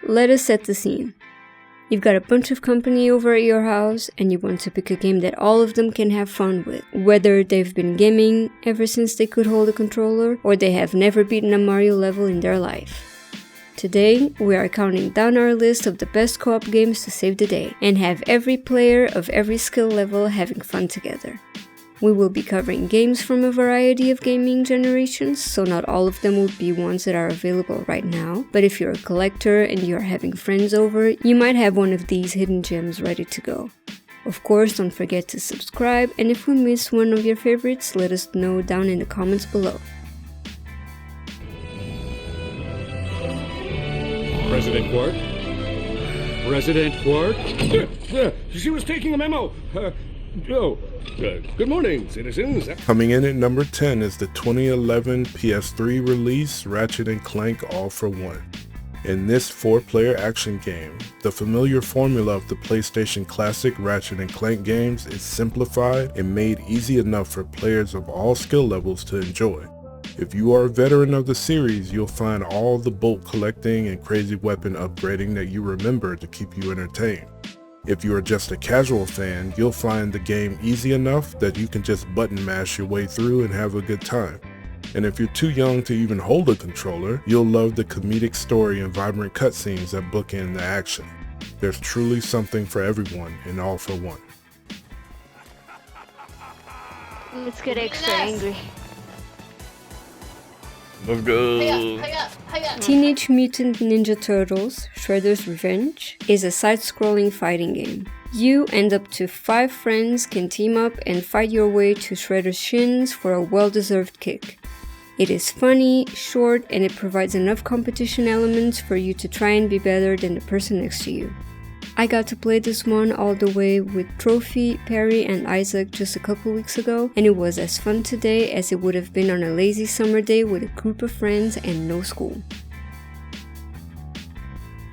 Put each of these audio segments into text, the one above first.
Let us set the scene. You've got a bunch of company over at your house and you want to pick a game that all of them can have fun with, whether they've been gaming ever since they could hold a controller or they have never beaten a Mario level in their life. Today, we are counting down our list of the best co-op games to save the day and have every player of every skill level having fun together. We will be covering games from a variety of gaming generations, so not all of them will be ones that are available right now, but if you're a collector and you're having friends over, you might have one of these hidden gems ready to go. Of course, don't forget to subscribe, and if we miss one of your favorites, let us know down in the comments below. President Quark? President Quark? She was taking a memo. Good morning, citizens. Coming in at number 10 is the 2011 PS3 release Ratchet & Clank All for One. In this 4-player action game, the familiar formula of the PlayStation classic Ratchet & Clank games is simplified and made easy enough for players of all skill levels to enjoy. If you are a veteran of the series, you'll find all the bolt collecting and crazy weapon upgrading that you remember to keep you entertained. If you are just a casual fan, you'll find the game easy enough that you can just button mash your way through and have a good time. And if you're too young to even hold a controller, you'll love the comedic story and vibrant cutscenes that bookend the action. There's truly something for everyone in All for One. Let's get extra angry. Let's go. Teenage Mutant Ninja Turtles Shredder's Revenge is a side-scrolling fighting game. You and up to 5 friends can team up and fight your way to Shredder's shins for a well-deserved kick. It is funny, short, and it provides enough competition elements for you to try and be better than the person next to you. I got to play this one all the way with Trophyy, Perry, and Isaac just a couple weeks ago, and it was as fun today as it would have been on a lazy summer day with a group of friends and no school.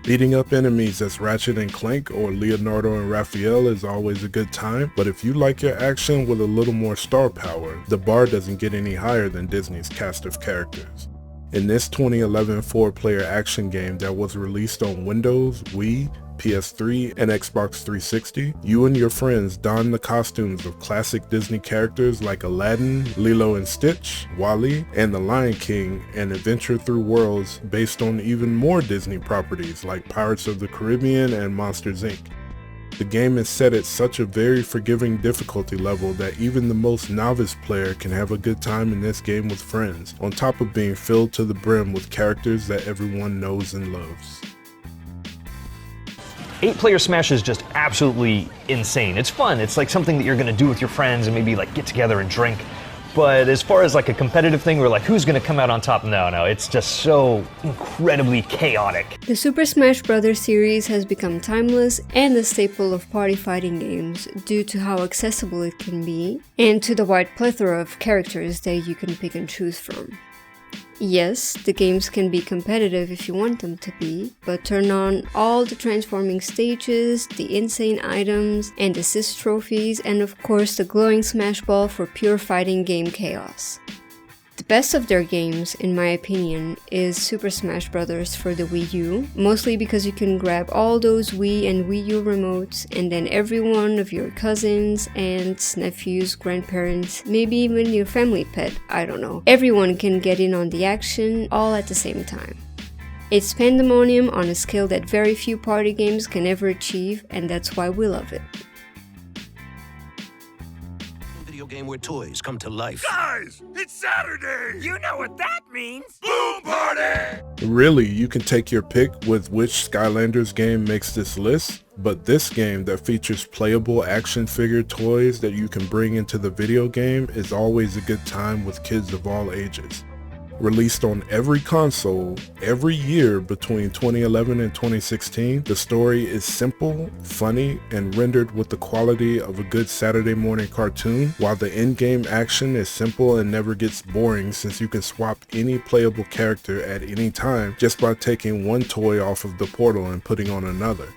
Beating up enemies as Ratchet & Clank or Leonardo and Raphael is always a good time, but if you like your action with a little more star power, the bar doesn't get any higher than Disney's cast of characters. In this 2011 4-player action game that was released on Windows, Wii, PS3, and Xbox 360, you and your friends don the costumes of classic Disney characters like Aladdin, Lilo and Stitch, Wally, and the Lion King and adventure through worlds based on even more Disney properties like Pirates of the Caribbean and Monsters Inc. The game is set at such a very forgiving difficulty level that even the most novice player can have a good time in this game with friends, on top of being filled to the brim with characters that everyone knows and loves. 8-player Smash is just absolutely insane. It's fun. It's like something that you're gonna do with your friends and maybe like get together and drink. But as far as like a competitive thing, we're like, who's gonna come out on top? No, it's just so incredibly chaotic. The Super Smash Bros. Series has become timeless and a staple of party fighting games due to how accessible it can be and to the wide plethora of characters that you can pick and choose from. Yes, the games can be competitive if you want them to be, but turn on all the transforming stages, the insane items, and assist trophies, and of course the glowing Smash Ball for pure fighting game chaos. The best of their games, in my opinion, is Super Smash Bros. For the Wii U, mostly because you can grab all those Wii and Wii U remotes and then every one of your cousins, aunts, nephews, grandparents, maybe even your family pet, I don't know. Everyone can get in on the action all at the same time. It's pandemonium on a scale that very few party games can ever achieve, and that's why we love it. Game where toys come to life. Guys, it's Saturday! You know what that means! Boom Party! Really, you can take your pick with which Skylanders game makes this list, but this game that features playable action figure toys that you can bring into the video game is always a good time with kids of all ages. Released on every console, every year between 2011 and 2016, the story is simple, funny, and rendered with the quality of a good Saturday morning cartoon, while the in-game action is simple and never gets boring since you can swap any playable character at any time just by taking one toy off of the portal and putting on another.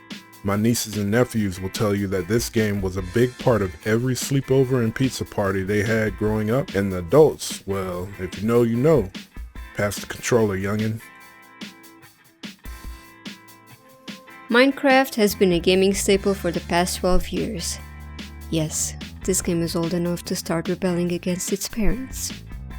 My nieces and nephews will tell you that this game was a big part of every sleepover and pizza party they had growing up, and the adults, well, if you know, you know. Pass the controller, youngin'. Minecraft has been a gaming staple for the past 12 years. Yes, this game is old enough to start rebelling against its parents.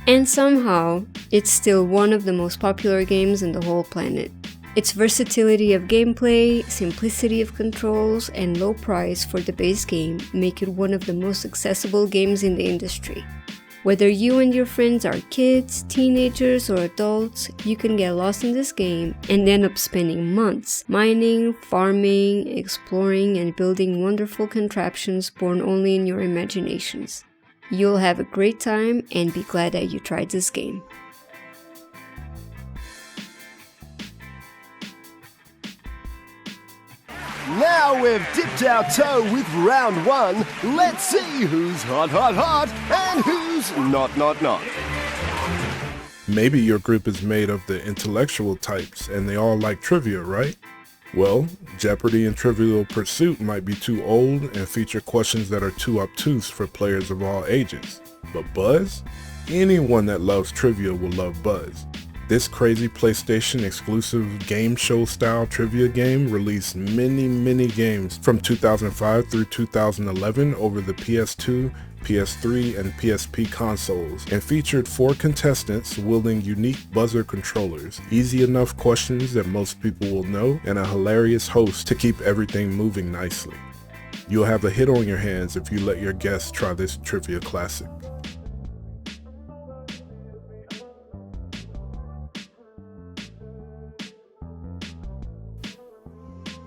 And somehow, it's still one of the most popular games in the whole planet. Its versatility of gameplay, simplicity of controls, and low price for the base game make it one of the most accessible games in the industry. Whether you and your friends are kids, teenagers, or adults, you can get lost in this game and end up spending months mining, farming, exploring, and building wonderful contraptions born only in your imaginations. You'll have a great time and be glad that you tried this game. Now we've dipped our toe with round one. Let's see who's hot, hot, hot and who's not. Maybe your group is made of the intellectual types and they all like trivia, right? Well, Jeopardy and Trivial Pursuit might be too old and feature questions that are too obtuse for players of all ages. But Buzz? Anyone that loves trivia will love Buzz. This crazy PlayStation exclusive game show style trivia game released many games from 2005 through 2011 over the PS2, PS3, and PSP consoles, and featured 4 contestants wielding unique buzzer controllers, easy enough questions that most people will know, and a hilarious host to keep everything moving nicely. You'll have a hit on your hands if you let your guests try this trivia classic.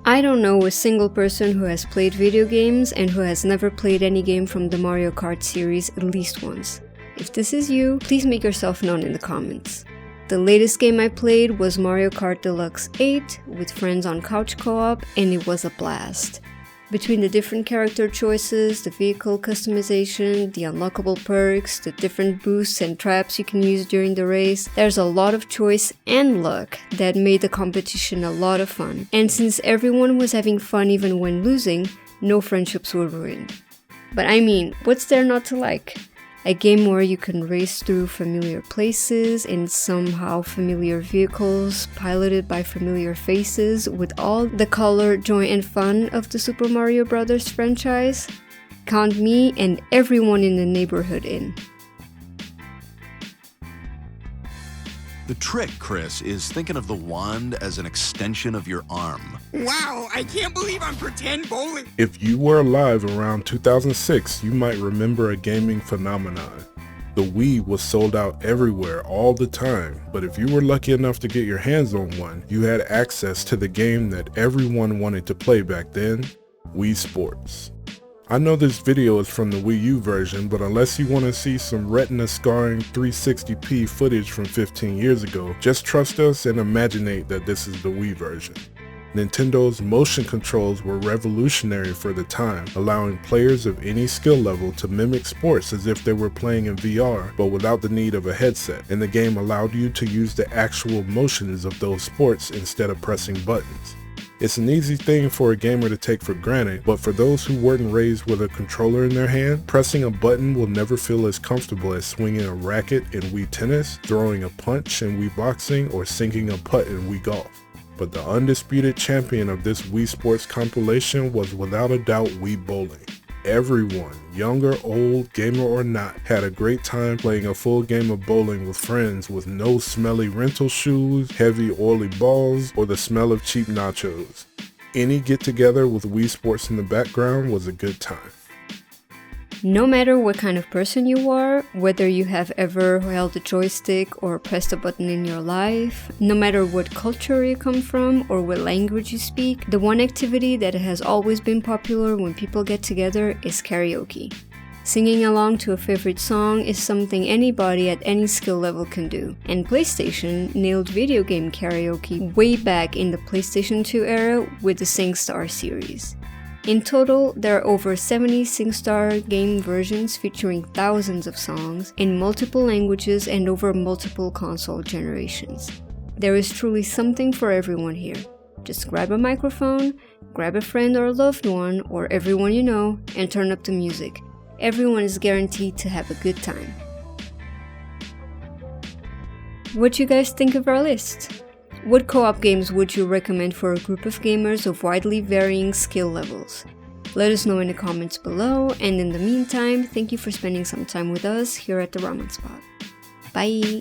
I don't know a single person who has played video games and who has never played any game from the Mario Kart series at least once. If this is you, please make yourself known in the comments. The latest game I played was Mario Kart Deluxe 8 with friends on couch co-op, and it was a blast. Between the different character choices, the vehicle customization, the unlockable perks, the different boosts and traps you can use during the race, there's a lot of choice and luck that made the competition a lot of fun. And since everyone was having fun even when losing, no friendships were ruined. But I mean, what's there not to like? A game where you can race through familiar places in somehow familiar vehicles, piloted by familiar faces, with all the color, joy, and fun of the Super Mario Bros. Franchise? Count me and everyone in the neighborhood in. The trick, Chris, is thinking of the wand as an extension of your arm. Wow, I can't believe I'm pretend bowling. If you were alive around 2006, you might remember a gaming phenomenon. The Wii was sold out everywhere all the time, but if you were lucky enough to get your hands on one, you had access to the game that everyone wanted to play back then, Wii Sports. I know this video is from the Wii U version, but unless you want to see some retina scarring 360p footage from 15 years ago, just trust us and imaginate that this is the Wii version. Nintendo's motion controls were revolutionary for the time, allowing players of any skill level to mimic sports as if they were playing in VR, but without the need of a headset, and the game allowed you to use the actual motions of those sports instead of pressing buttons. It's an easy thing for a gamer to take for granted, but for those who weren't raised with a controller in their hand, pressing a button will never feel as comfortable as swinging a racket in Wii Tennis, throwing a punch in Wii Boxing, or sinking a putt in Wii Golf. But the undisputed champion of this Wii Sports compilation was without a doubt Wii Bowling. Everyone, young or old, gamer or not, had a great time playing a full game of bowling with friends with no smelly rental shoes, heavy oily balls, or the smell of cheap nachos. Any get-together with Wii Sports in the background was a good time. No matter what kind of person you are, whether you have ever held a joystick or pressed a button in your life, no matter what culture you come from or what language you speak, the one activity that has always been popular when people get together is karaoke. Singing along to a favorite song is something anybody at any skill level can do, and PlayStation nailed video game karaoke way back in the PlayStation 2 era with the SingStar series. In total, there are over 70 SingStar game versions featuring thousands of songs in multiple languages and over multiple console generations. There is truly something for everyone here. Just grab a microphone, grab a friend or a loved one, or everyone you know, and turn up the music. Everyone is guaranteed to have a good time. What you guys think of our list? What co-op games would you recommend for a group of gamers of widely varying skill levels? Let us know in the comments below, and in the meantime, thank you for spending some time with us here at the Ramen Spot. Bye!